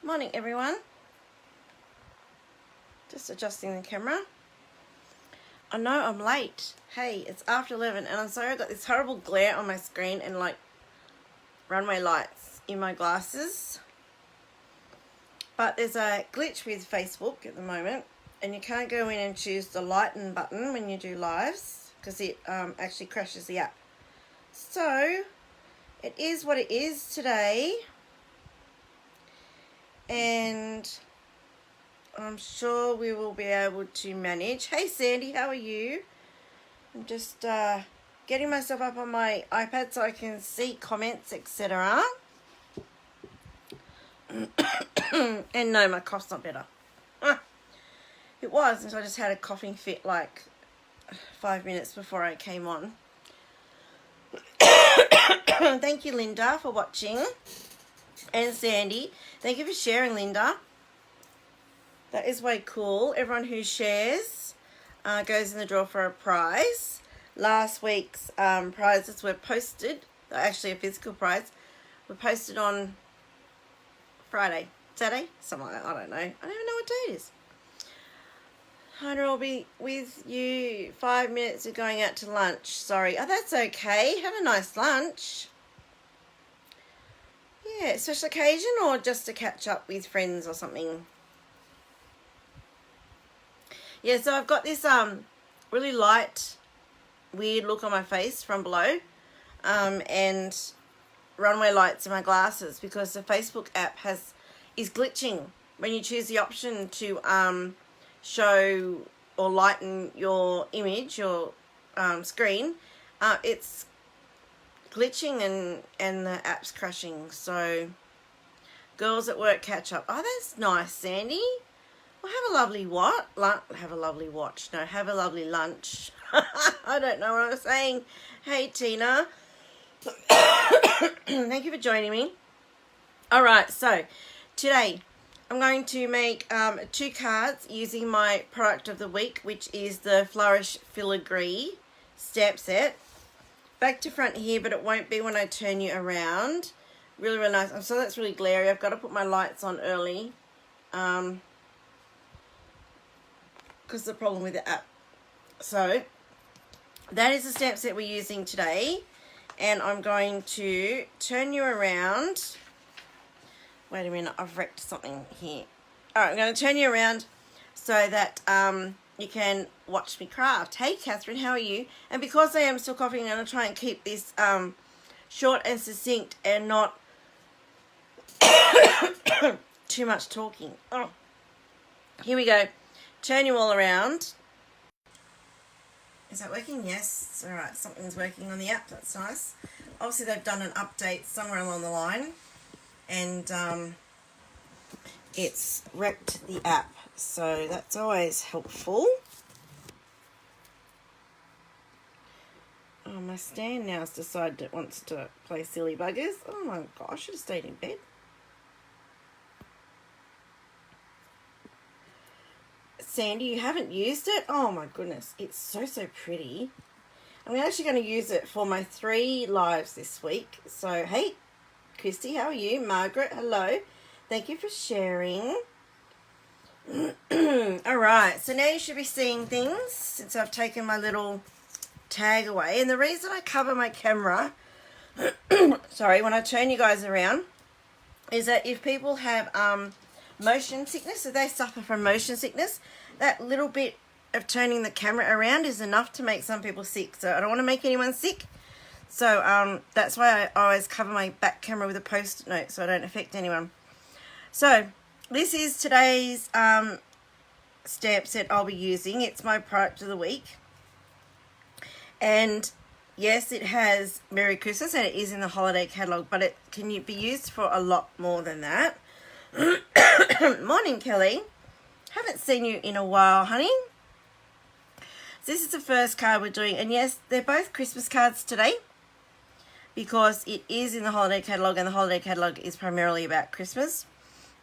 Morning everyone. Just adjusting the camera. I know I'm late. Hey, it's after 11 and I'm sorry I got this horrible glare on my screen and like runway lights in my glasses. But there's a glitch with Facebook at the moment and you can't go in and choose the lighten button when you do lives because it actually crashes the app. So it is what it is today. And I'm sure we will be able to manage. Hey Sandy, how are you? I'm just getting myself up on my iPad so I can see comments, etc. And no, my cough's not better. It was, and so I just had a coughing fit like 5 minutes before I came on. Thank you, Linda, for watching. And Sandy, thank you for sharing, Linda. That is way cool. Everyone who shares goes in the draw for a prize. Last week's prizes were posted, actually a physical prize, were posted on Friday, Saturday, something like that. I don't know. I don't even know what day it is. I'll be with you 5 minutes of going out to lunch. Sorry. Oh, that's okay. Have a nice lunch. Yeah, special occasion or just to catch up with friends or something? Yeah, so I've got this really light, weird look on my face from below and runway lights in my glasses because the Facebook app is glitching when you choose the option to show or lighten your image, your screen. It's glitching and the app's crashing. So girls at work catch up. Oh, that's nice, Sandy. Well, have a lovely what? Have a lovely watch. No, have a lovely lunch. I don't know what I'm saying. Hey, Tina. Thank you for joining me. All right, so today I'm going to make 2 cards using my product of the week, which is the Flourish Filigree stamp set. Back to front here, but it won't be when I turn you around. Really, really nice. I'm sorry that's really glary. I've got to put my lights on early. Because the problem with the app. So that is the stamp set we're using today. And I'm going to turn you around. Wait a minute, I've wrecked something here. Alright, I'm going to turn you around so that you can watch me craft. Hey Catherine, how are you? And because I am still coughing, I'm going to try and keep this short and succinct and not too much talking. Oh, here we go. Turn you all around. Is that working? Yes. All right, something's working on the app. That's nice. Obviously, they've done an update somewhere along the line, and it's wrecked the app. So that's always helpful. Oh, my stand now has decided it wants to play silly buggers. Oh my gosh, I should have stayed in bed. Sandy, you haven't used it? Oh my goodness, it's so pretty. I'm actually going to use it for my 3 lives this week. So, hey, Christy, how are you? Margaret, hello. Thank you for sharing. Alright, so now you should be seeing things since I've taken my little tag away. And the reason I cover my camera, sorry, when I turn you guys around, is that if people have motion sickness, if they suffer from motion sickness, that little bit of turning the camera around is enough to make some people sick. So I don't want to make anyone sick. So that's why I always cover my back camera with a post-it note so I don't affect anyone. So this is today's stamp set I'll be using. It's my product of the week. And yes, it has Merry Christmas and it is in the holiday catalogue, but it can be used for a lot more than that. Morning, Kelly. Haven't seen you in a while, honey. So this is the first card we're doing. And yes, they're both Christmas cards today because it is in the holiday catalogue and the holiday catalogue is primarily about Christmas.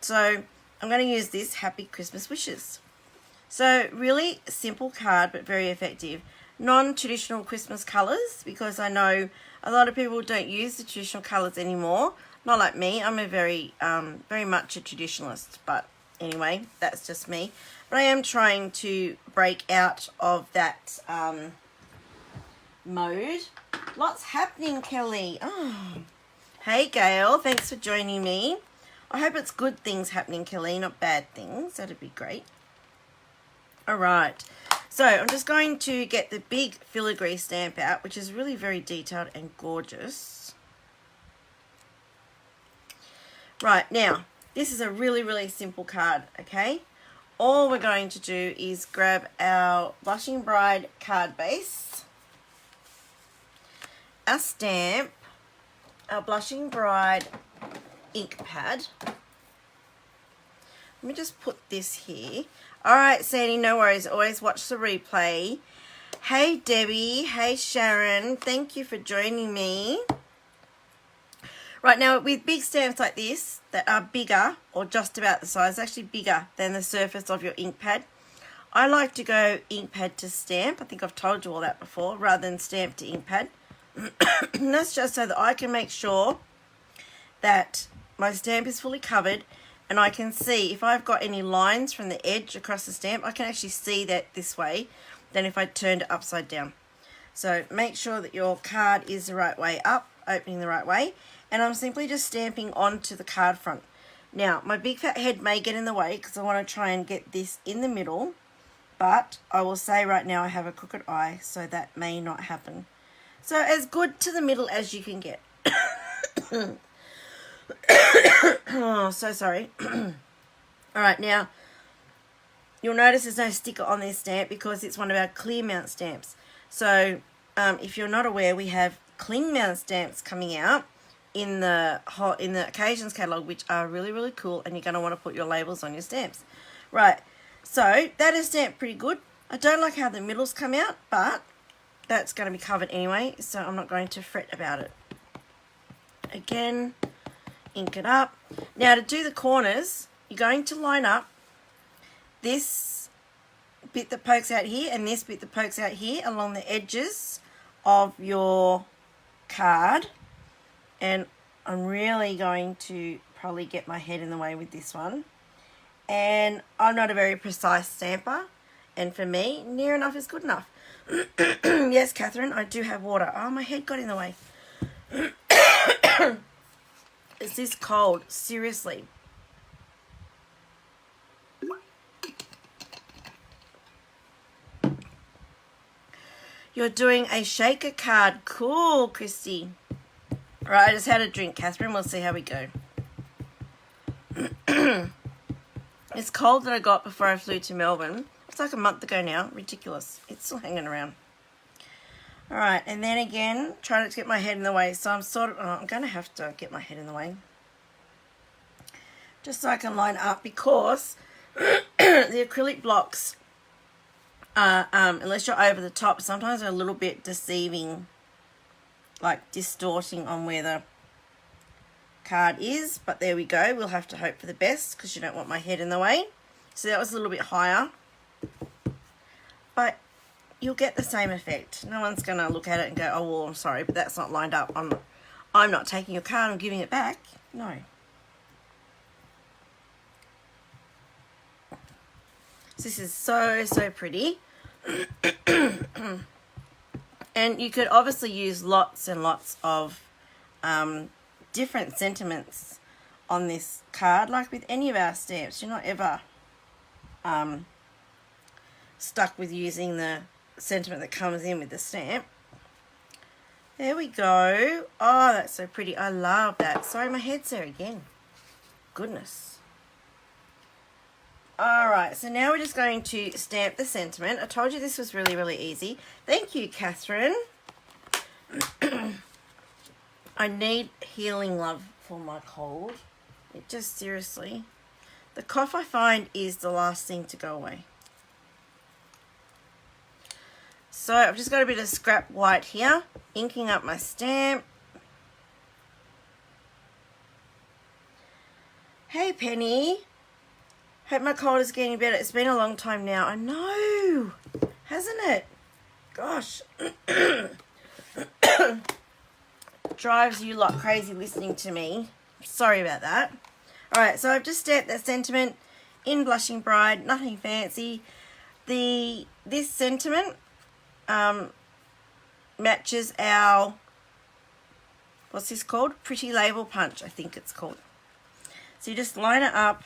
So I'm going to use this Happy Christmas Wishes. So really simple card, but very effective. Non-traditional Christmas colours because I know a lot of people don't use the traditional colours anymore. Not like me. I'm a very much a traditionalist, but anyway, that's just me. But I am trying to break out of that mode. Lots happening, Kelly. Oh. Hey, Gail. Thanks for joining me. I hope it's good things happening, Kelly, not bad things. That'd be great. All right. So I'm just going to get the big filigree stamp out, which is really very detailed and gorgeous. Right, now, this is a really, really simple card, okay? All we're going to do is grab our Blushing Bride card base, our stamp, our Blushing Bride ink pad. Let me just put this here. All right, Sandy, no worries. Always watch the replay. Hey, Debbie. Hey, Sharon. Thank you for joining me. Right, now with big stamps like this that are bigger or just about the size, actually bigger than the surface of your ink pad, I like to go ink pad to stamp. I think I've told you all that before, rather than stamp to ink pad. And that's just so that I can make sure that my stamp is fully covered and I can see if I've got any lines from the edge across the stamp, I can actually see that this way than if I turned it upside down. So make sure that your card is the right way up, opening the right way. And I'm simply just stamping onto the card front. Now, my big fat head may get in the way because I want to try and get this in the middle. But I will say right now I have a crooked eye, so that may not happen. So as good to the middle as you can get. Oh, so sorry. Alright, now, you'll notice there's no sticker on this stamp because it's one of our clear mount stamps. So, if you're not aware, we have cling mount stamps coming out in the occasions catalogue, which are really, really cool, and you're going to want to put your labels on your stamps. Right, so that is stamped pretty good. I don't like how the middles come out, but that's going to be covered anyway, so I'm not going to fret about it. Again, ink it up. Now to do the corners, you're going to line up this bit that pokes out here and this bit that pokes out here along the edges of your card. And I'm really going to probably get my head in the way with this one. And I'm not a very precise stamper. And for me, near enough is good enough. Yes, Catherine, I do have water. Oh, my head got in the way. Is this cold? Seriously. You're doing a shaker card. Cool, Christy. Right, I just had a drink, Catherine. We'll see how we go. It's cold that I got before I flew to Melbourne. It's like a month ago now. Ridiculous. It's still hanging around. Alright, and then again, try not to get my head in the way. So I'm sort of... I'm going to have to get my head in the way. Just so I can line up, because the acrylic blocks are, unless you're over the top, sometimes they're a little bit deceiving, like distorting on where the card is. But there we go. We'll have to hope for the best because you don't want my head in the way. So that was a little bit higher. But you'll get the same effect. No one's going to look at it and go, oh, well, I'm sorry, but that's not lined up. I'm not taking your card and giving it back. No. This is so, so pretty. And you could obviously use lots and lots of different sentiments on this card. Like with any of our stamps, you're not ever stuck with using the sentiment that comes in with the stamp. There we go. Oh, that's so pretty. I love that. Sorry, my head's there again. Goodness. Alright, so now we're just going to stamp the sentiment. I told you this was really, really easy. Thank you, Catherine. I need healing love for my cold. It just, seriously. The cough, I find, is the last thing to go away. So I've just got a bit of scrap white here, inking up my stamp. Hey, Penny. Hope my cold is getting better. It's been a long time now. I know, hasn't it? Gosh. Drives you lot crazy listening to me Sorry about that. Alright, so I've just stamped that sentiment in Blushing Bride, nothing fancy. This sentiment matches our, what's this called? Pretty Label Punch, I think it's called. So you just line it up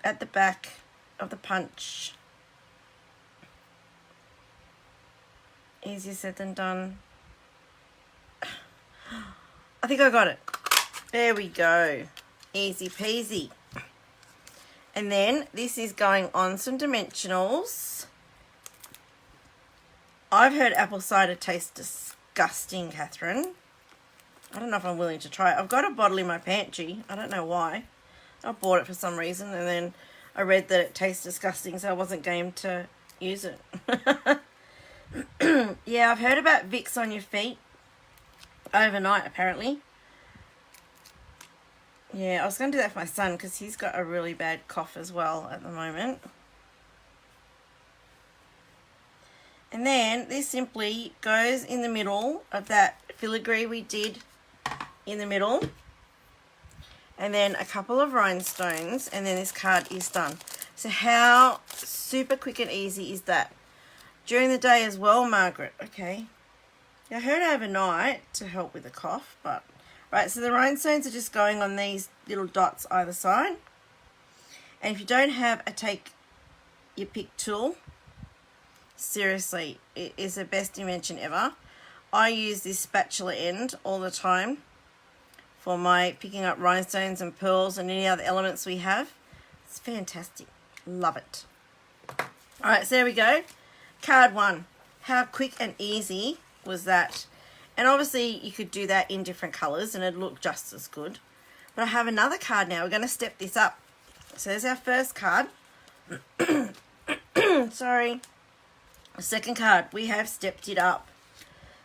at the back of the punch. Easier said than done. I think I got it. There we go. Easy peasy. And then this is going on some dimensionals. I've heard apple cider tastes disgusting, Catherine. I don't know if I'm willing to try it. I've got a bottle in my pantry. I don't know why. I bought it for some reason and then I read that it tastes disgusting, so I wasn't game to use it. Yeah, I've heard about Vicks on your feet overnight, apparently. Yeah, I was going to do that for my son because he's got a really bad cough as well at the moment. And then this simply goes in the middle of that filigree we did in the middle. And then a couple of rhinestones, and then this card is done. So how super quick and easy is that? During the day as well, Margaret. Okay. I heard overnight to help with the cough, but... Right, so the rhinestones are just going on these little dots either side. And if you don't have a take your pick tool, seriously, it is the best invention ever. I use this spatula end all the time for my picking up rhinestones and pearls and any other elements we have. It's fantastic. Love it. Alright, so there we go. Card 1. How quick and easy was that? And obviously you could do that in different colours and it'd look just as good. But I have another card now. We're going to step this up. So there's our first card. Sorry. The second card, we have stepped it up.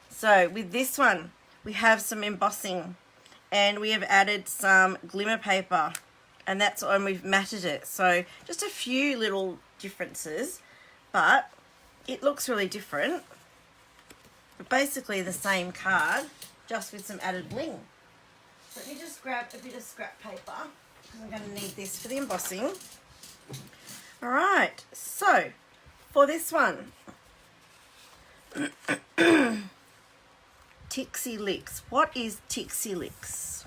So with this one, we have some embossing. And we have added some glimmer paper. And that's when we've matted it. So just a few little differences. But it looks really different. But basically the same card, just with some added bling. So let me just grab a bit of scrap paper, because I'm going to need this for the embossing. Alright, so for this one, Tixie Licks. What is Tixie Licks?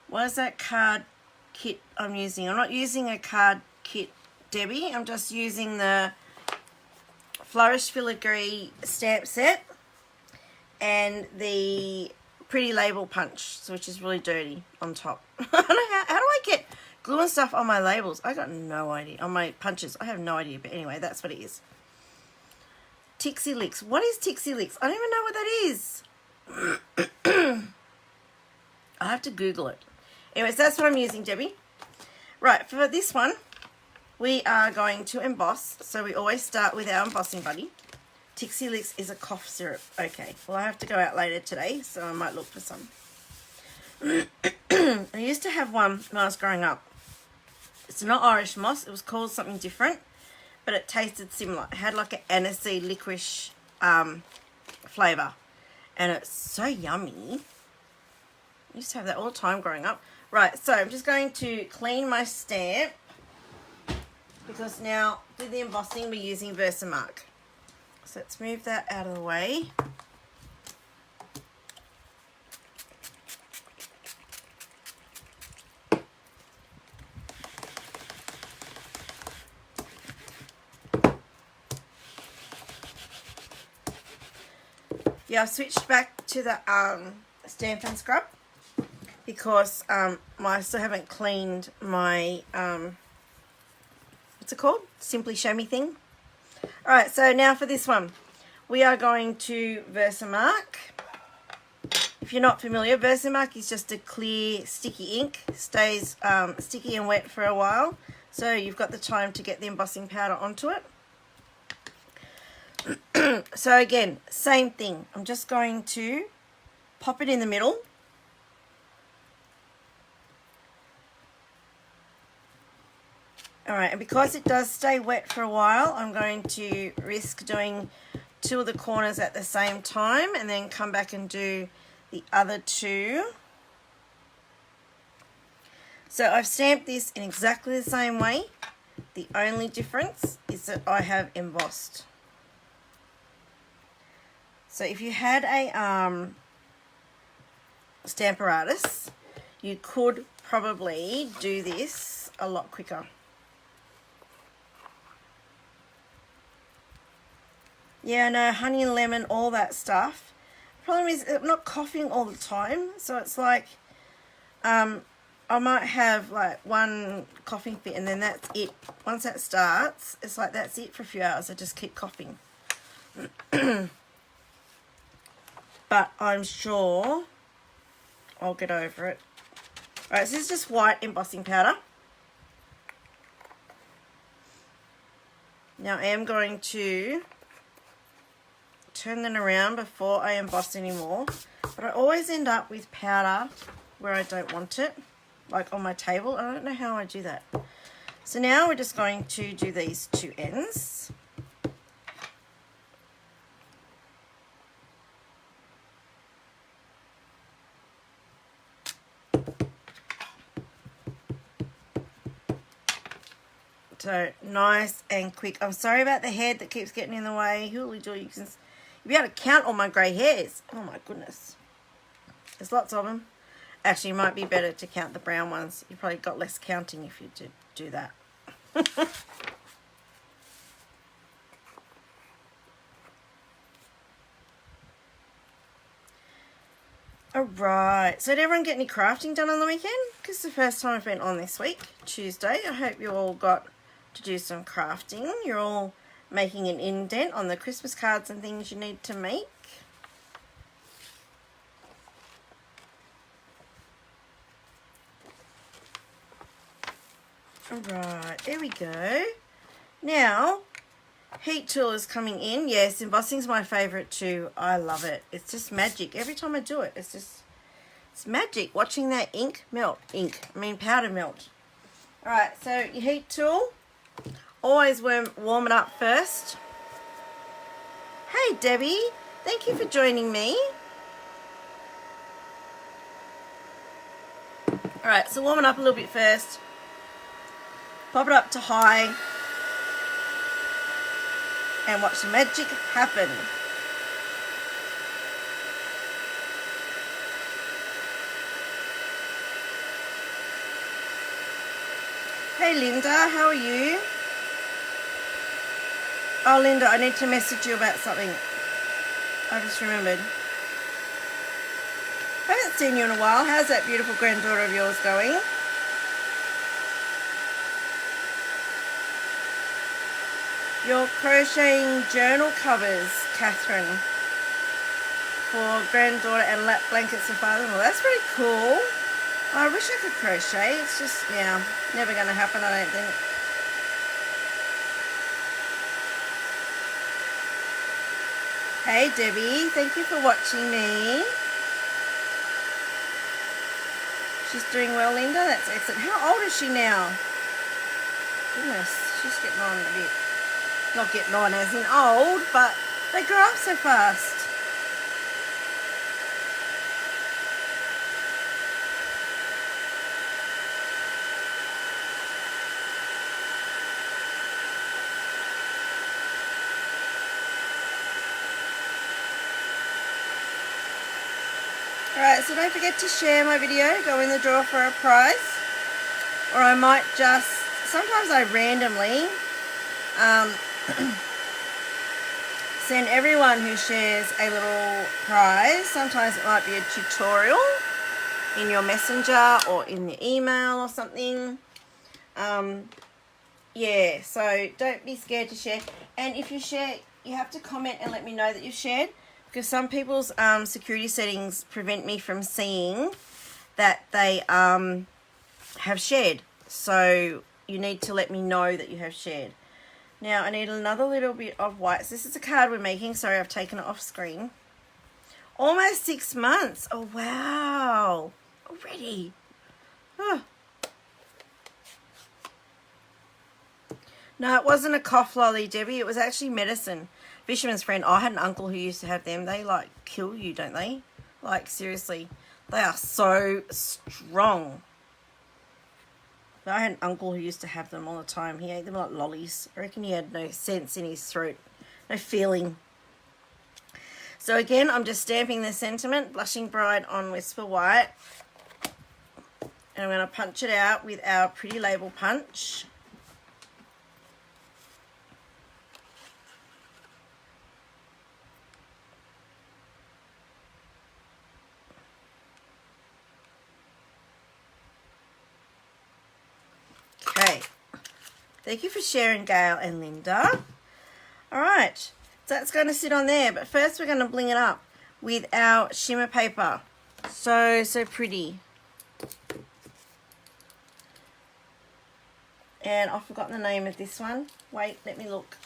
What is that card kit I'm using? I'm not using a card kit, Debbie. I'm just using the Flourish Filigree stamp set and the Pretty Label Punch, which is really dirty on top. I don't know how do I get glue and stuff on my labels? I got no idea. On my punches, I have no idea, but anyway, that's what it is. Tixie Licks. What is Tixie Licks? I don't even know what that is. I have to Google it. Anyways, that's what I'm using, Debbie. Right, for this one, we are going to emboss, so we always start with our embossing buddy. Tixie Licks is a cough syrup. Okay, well I have to go out later today, so I might look for some. I used to have one when I was growing up. It's not Irish moss, it was called something different, but it tasted similar. It had like an aniseed licorice flavour, and it's so yummy. I used to have that all the time growing up. Right, so I'm just going to clean my stamp, because now with the embossing we're using Versamark. So let's move that out of the way. Yeah, I've switched back to the Stampin' scrub because I still haven't cleaned my what's it called? Simply Show Me thing. Alright, so now for this one, we are going to Versamark. If you're not familiar, Versamark is just a clear sticky ink. Stays sticky and wet for a while, so you've got the time to get the embossing powder onto it. So again, same thing. I'm just going to pop it in the middle. Alright, and because it does stay wet for a while, I'm going to risk doing 2 of the corners at the same time and then come back and do the other 2. So I've stamped this in exactly the same way. The only difference is that I have embossed. So if you had a Stamparatus, you could probably do this a lot quicker. Yeah, I know, honey and lemon, all that stuff. Problem is I'm not coughing all the time, so it's like I might have like one coughing fit and then that's it. Once that starts, it's like that's it for a few hours. I just keep coughing. But I'm sure I'll get over it. Alright, so this is just white embossing powder. Now I am going to turn them around before I emboss anymore. But I always end up with powder where I don't want it, like on my table. I don't know how I do that. So now we're just going to do these two ends. So nice and quick. I'm sorry about the head that keeps getting in the way. Hooly dooly, you'll be able to count all my grey hairs. Oh my goodness. There's lots of them. Actually, it might be better to count the brown ones. You probably got less counting if you did do that. Alright, so did everyone get any crafting done on the weekend? Because it's the first time I've been on this week, Tuesday. I hope you all got to do some crafting. You're all making an indent on the Christmas cards and things you need to make. Alright, there we go. Now, heat tool is coming in. Yes, embossing is my favourite too. I love it. It's just magic. Every time I do it, it's magic. Watching that powder melt. Alright, so your heat tool. Always warm it up first. Hey Debbie, thank you for joining me. Alright, so warm it up a little bit first. Pop it up to high. And watch the magic happen. Hey Linda, how are you? Oh Linda, I need to message you about something. I just remembered. Haven't seen you in a while. How's that beautiful granddaughter of yours going? You're crocheting journal covers, Catherine, for granddaughter and lap blankets for father-in-law. That's pretty cool. I wish I could crochet. It's just, yeah, never going to happen, I don't think. Hey Debbie, thank you for watching me. She's doing well, Linda. That's excellent. How old is she now? Goodness, she's getting on a bit. Not getting on as in old, but they grow up so fast. Alright, so don't forget to share my video, go in the draw for a prize. Or I might just, sometimes I randomly send everyone who shares a little prize. Sometimes it might be a tutorial in your messenger or in the email or something. Yeah, so don't be scared to share. And if you share, you have to comment and let me know that you've shared, because some people's security settings prevent me from seeing that they have shared. So you need to let me know that you have shared. Now I need another little bit of white. So this is a card we're making. Sorry, I've taken it off screen. Almost 6 months. Oh, wow. Already. Oh. No, it wasn't a cough lolly, Debbie. It was actually medicine. Fisherman's Friend. I had an uncle who used to have them. They, like, kill you, don't they? Like, seriously. They are so strong. But I had an uncle who used to have them all the time. He ate them like lollies. I reckon he had no sense in his throat. No feeling. So again, I'm just stamping the sentiment, Blushing Bride on Whisper White. And I'm going to punch it out with our Pretty Label punch. Okay. Thank you for sharing, Gail and Linda. All right. So that's going to sit on there. But first we're going to bling it up with our shimmer paper. So pretty. And I've forgotten the name of this one. Wait, let me look.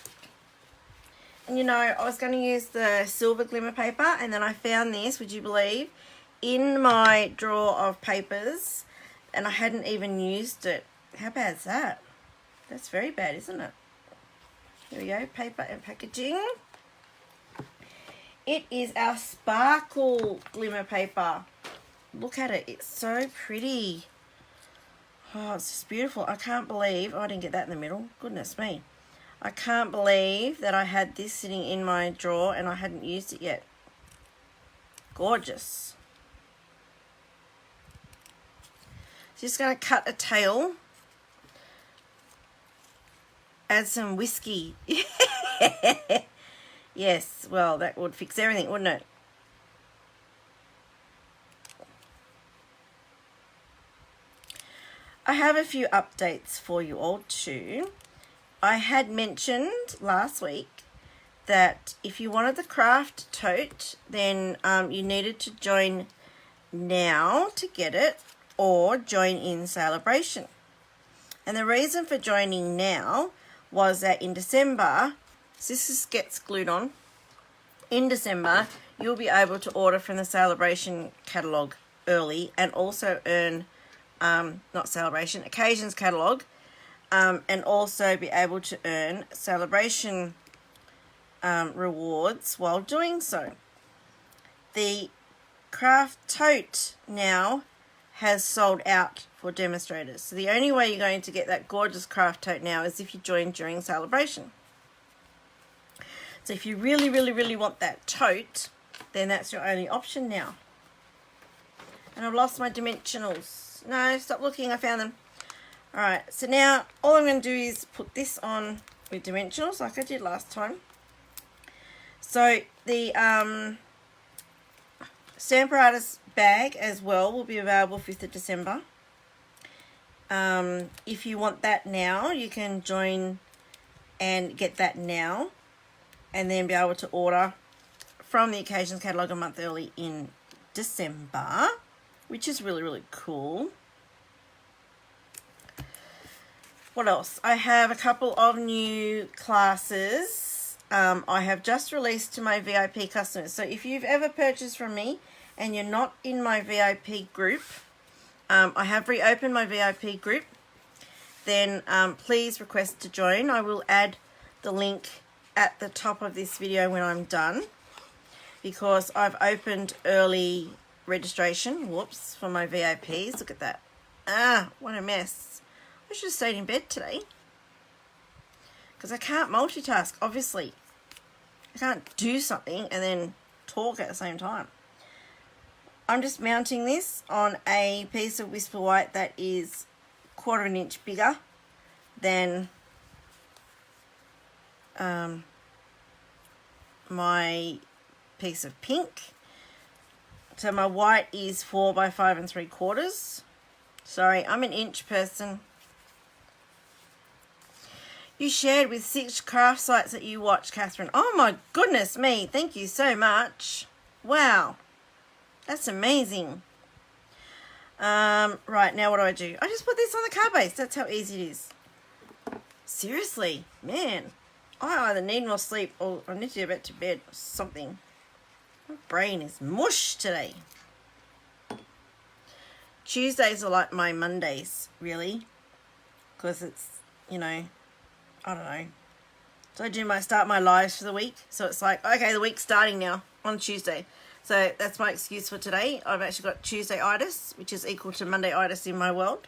And you know, I was going to use the silver glimmer paper, and then I found this, would you believe, in my drawer of papers, and I hadn't even used it. How bad is that? That's very bad, isn't it? Here we go, paper and packaging. It is our sparkle glimmer paper. Look at it, it's so pretty. Oh, it's just beautiful. I can't believe, oh, I didn't get that in the middle. Goodness me. I can't believe that I had this sitting in my drawer and I hadn't used it yet. Gorgeous. Just going to cut a tail. Add some whiskey. Yes, well, that would fix everything, wouldn't it? I have a few updates for you all too. I had mentioned last week that if you wanted the craft tote, then you needed to join now to get it, or join in celebration. And the reason for joining now was that in December, so this gets glued on, in December you'll be able to order from the celebration catalogue early and also earn not celebration, occasions catalogue, and also be able to earn celebration rewards while doing so. The craft tote now has sold out for demonstrators, so the only way you're going to get that gorgeous craft tote now is if you join during celebration. So if you really want that tote, then that's your only option now. And I've lost my dimensionals. No, stop looking, I found them. Alright, so now all I'm going to do is put this on with dimensionals like I did last time. So the Stamper Artist bag as well will be available 5th of December. If you want that now, you can join and get that now, and then be able to order from the Occasions catalogue a month early in December, which is really cool. What else? I have a couple of new classes I have just released to my VIP customers. So if you've ever purchased from me and you're not in my VIP group, I have reopened my VIP group. Then please request to join. I will add the link at the top of this video when I'm done, because I've opened early registration, whoops, for my VIPs. Look at that. Ah, what a mess. I should have stayed in bed today, because I can't multitask, obviously. I can't do something and then talk at the same time. I'm just mounting this on a piece of Whisper White that is 1/4 inch bigger than my piece of pink. So my white is 4 by 5 3/4. Sorry, I'm an inch person. You shared with 6 craft sites that you watch, Catherine. Oh my goodness me, thank you so much. Wow, that's amazing. Right, now what do? I just put this on the card base. That's how easy it is. Seriously, man, I either need more sleep or I need to go back to bed or something. My brain is mush today. Tuesdays are like my Mondays, really, because it's, you know, I don't know. So I start my lives for the week. So it's like, okay, the week's starting now on Tuesday. So that's my excuse for today. I've actually got Tuesday-itis, which is equal to Monday-itis in my world.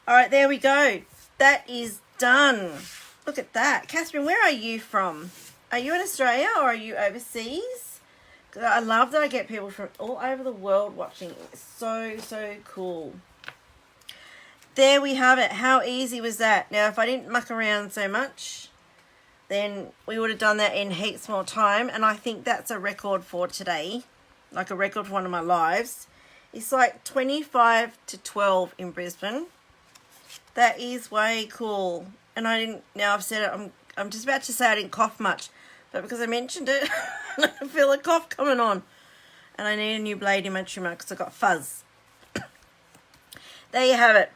All right, there we go. That is done. Look at that. Catherine, where are you from? Are you in Australia or are you overseas? I love that I get people from all over the world watching. It's so, so cool. There we have it. How easy was that? Now, if I didn't muck around so much, then we would have done that in heaps more time. And I think that's a record for today. Like a record for one of my lives. It's like 25 to 12 in Brisbane. That is way cool. And I didn't, now I've said it, I'm just about to say I didn't cough much. But because I mentioned it, I feel a cough coming on. And I need a new blade in my trimmer because I've got fuzz. There you have it.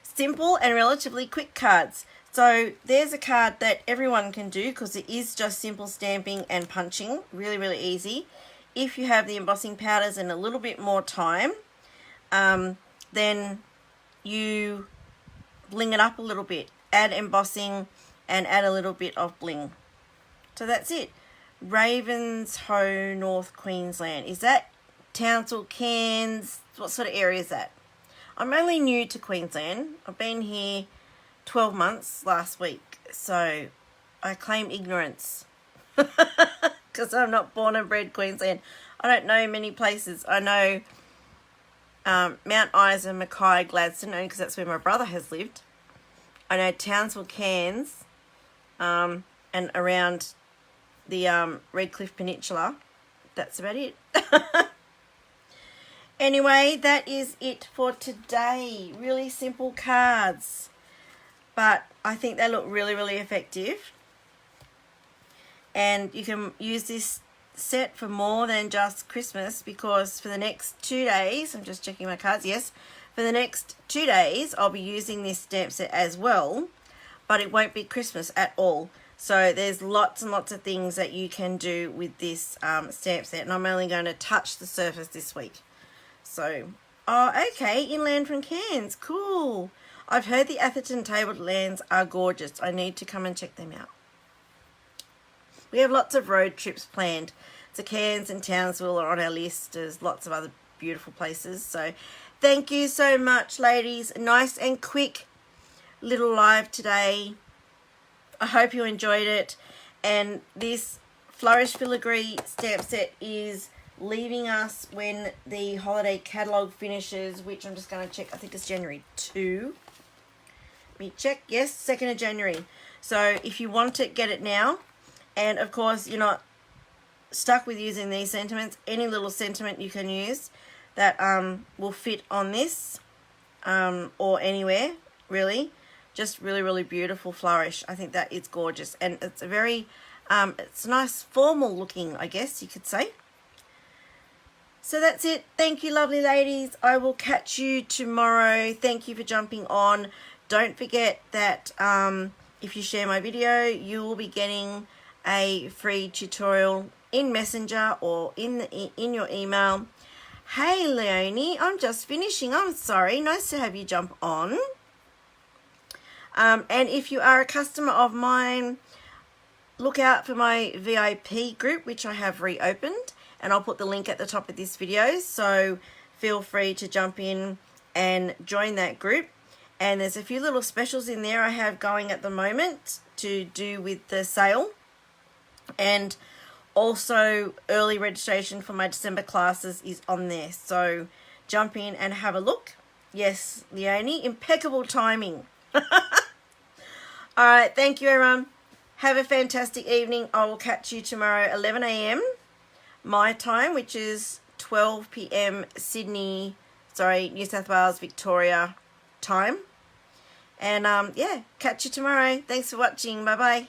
Simple and relatively quick cards. So there's a card that everyone can do because it is just simple stamping and punching. Really, really easy. If you have the embossing powders and a little bit more time, then you bling it up a little bit. Add embossing and add a little bit of bling. So that's it. Ravenshoe, North Queensland. Is that Townsville, Cairns? What sort of area is that? I'm only new to Queensland. I've been here 12 months last week. So I claim ignorance. Because I'm not born and bred Queensland. I don't know many places. I know Mount Isa, Mackay, Gladstone, only because that's where my brother has lived. I know Townsville, Cairns, and around the Redcliffe Peninsula. That's about it. Anyway, that is it for today. Really simple cards. But I think they look really, really effective. And you can use this set for more than just Christmas because for the next 2 days, I'm just checking my cards, yes. For the next 2 days, I'll be using this stamp set as well. But it won't be Christmas at all. So there's lots and lots of things that you can do with this stamp set. And I'm only going to touch the surface this week. So, oh, okay, inland from Cairns. Cool. I've heard the Atherton tablelands are gorgeous. I need to come and check them out. We have lots of road trips planned. So Cairns and Townsville are on our list. There's lots of other beautiful places. So thank you so much, ladies. Nice and quick little live today. I hope you enjoyed it. And this Flourish Filigree stamp set is leaving us when the holiday catalogue finishes, which I'm just going to check. I think it's January 2. Let me check. Yes, 2nd of January. So if you want it, get it now. And of course, you're not stuck with using these sentiments. Any little sentiment you can use that will fit on this or anywhere, really. Just really, really beautiful flourish. I think that is gorgeous. And it's a very, it's nice formal looking, I guess you could say. So that's it. Thank you, lovely ladies. I will catch you tomorrow. Thank you for jumping on. Don't forget that if you share my video, you will be getting a free tutorial in Messenger or in your email. Hey, Leonie, I'm just finishing. I'm sorry. Nice to have you jump on. And if you are a customer of mine, look out for my VIP group, which I have reopened. And I'll put the link at the top of this video. So feel free to jump in and join that group. And there's a few little specials in there I have going at the moment to do with the sale. And also early registration for my December classes is on there. So jump in and have a look. Yes, Leonie, impeccable timing. All right, thank you, everyone. Have a fantastic evening. I will catch you tomorrow, 11 a.m. my time, which is 12 p.m. New South Wales, Victoria time. And yeah, catch you tomorrow. Thanks for watching. Bye-bye.